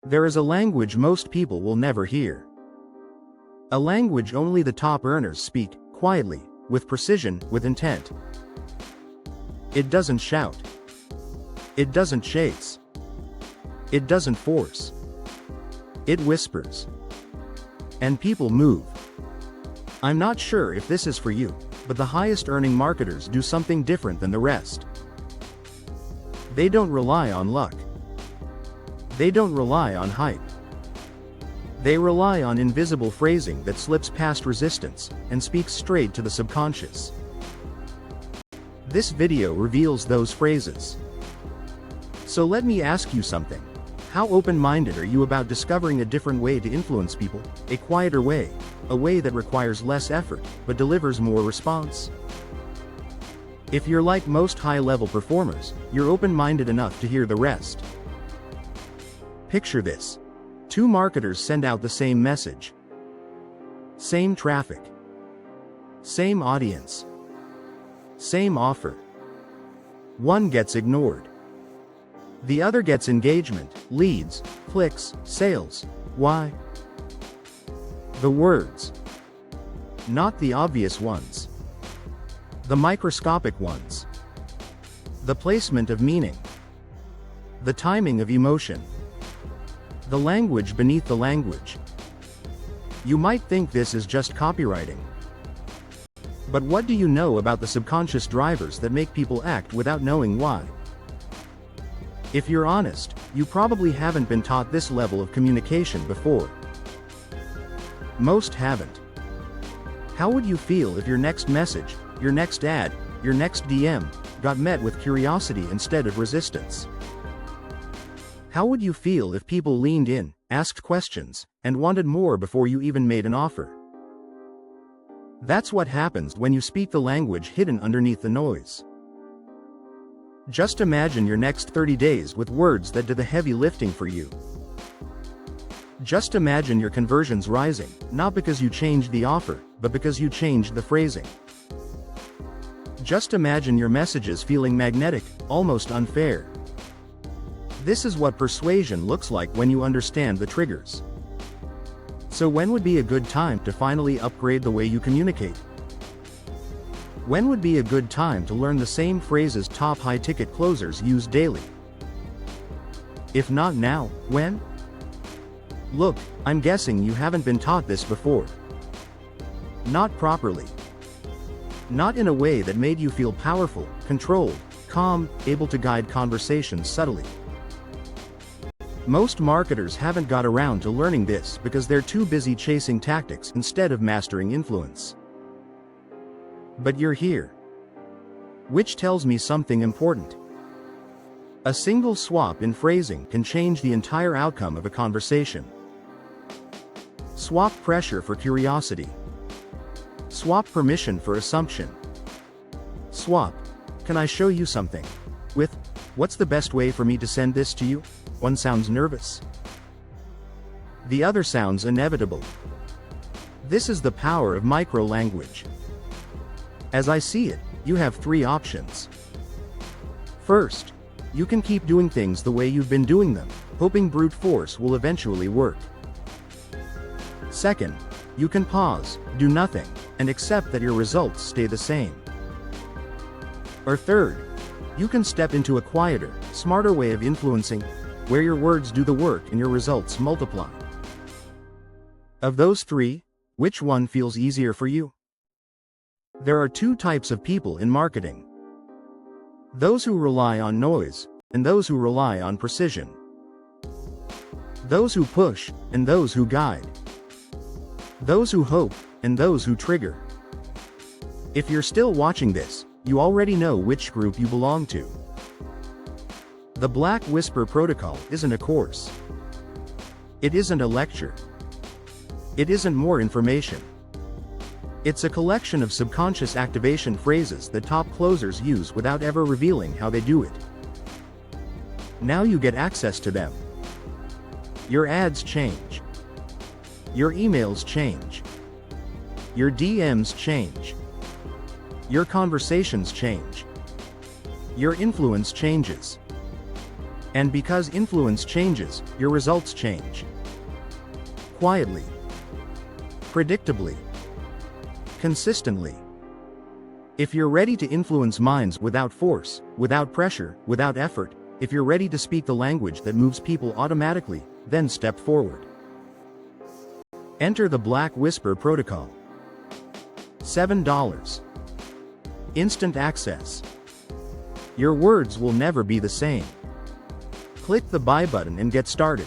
There is a language most people will never hear. A language only the top earners speak, quietly, with precision, with intent. It doesn't shout. It doesn't chase. It doesn't force. It whispers. And people move. I'm not sure if this is for you, but the highest earning marketers do something different than the rest. They don't rely on luck. They don't rely on hype. They rely on invisible phrasing that slips past resistance and speaks straight to the subconscious. This video reveals those phrases. So let me ask you something. How open-minded are you about discovering a different way to influence people, a quieter way, a way that requires less effort, but delivers more response? If you're like most high-level performers, you're open-minded enough to hear the rest. Picture this. Two marketers send out the same message. Same traffic. Same audience. Same offer. One gets ignored. The other gets engagement, leads, clicks, sales. Why? The words. Not the obvious ones. The microscopic ones. The placement of meaning. The timing of emotion. The language beneath the language. You might think this is just copywriting. But what do you know about the subconscious drivers that make people act without knowing why? If you're honest, you probably haven't been taught this level of communication before. Most haven't. How would you feel if your next message, your next ad, your next DM, got met with curiosity instead of resistance? How would you feel if people leaned in, asked questions, and wanted more before you even made an offer? That's what happens when you speak the language hidden underneath the noise. Just imagine your next 30 days with words that do the heavy lifting for you. Just imagine your conversions rising, not because you changed the offer, but because you changed the phrasing. Just imagine your messages feeling magnetic, almost unfair. This is what persuasion looks like when you understand the triggers. So when would be a good time to finally upgrade the way you communicate? When would be a good time to learn the same phrases top high-ticket closers use daily? If not now, when? Look, I'm guessing you haven't been taught this before. Not properly. Not in a way that made you feel powerful, controlled, calm, able to guide conversations subtly. Most marketers haven't got around to learning this because they're too busy chasing tactics instead of mastering influence. But you're here. Which tells me something important. A single swap in phrasing can change the entire outcome of a conversation. Swap pressure for curiosity. Swap permission for assumption. Swap, can I show you something? With, what's the best way for me to send this to you? One sounds nervous. The other sounds inevitable. This is the power of micro-language. As I see it, you have three options. First, you can keep doing things the way you've been doing them, hoping brute force will eventually work. Second, you can pause, do nothing, and accept that your results stay the same. Or third, you can step into a quieter, smarter way of influencing, where your words do the work and your results multiply. Of those three, which one feels easier for you? There are two types of people in marketing. Those who rely on noise, and those who rely on precision. Those who push, and those who guide. Those who hope, and those who trigger. If you're still watching this, you already know which group you belong to. The Black Whisper Protocol isn't a course. It isn't a lecture. It isn't more information. It's a collection of subconscious activation phrases that top closers use without ever revealing how they do it. Now you get access to them. Your ads change. Your emails change. Your DMs change. Your conversations change. Your influence changes. And because influence changes, your results change. Quietly. Predictably. Consistently. If you're ready to influence minds without force, without pressure, without effort, if you're ready to speak the language that moves people automatically, then step forward. Enter the Black Whisper Protocol. $7. Instant access. Your words will never be the same. Click the buy button and get started.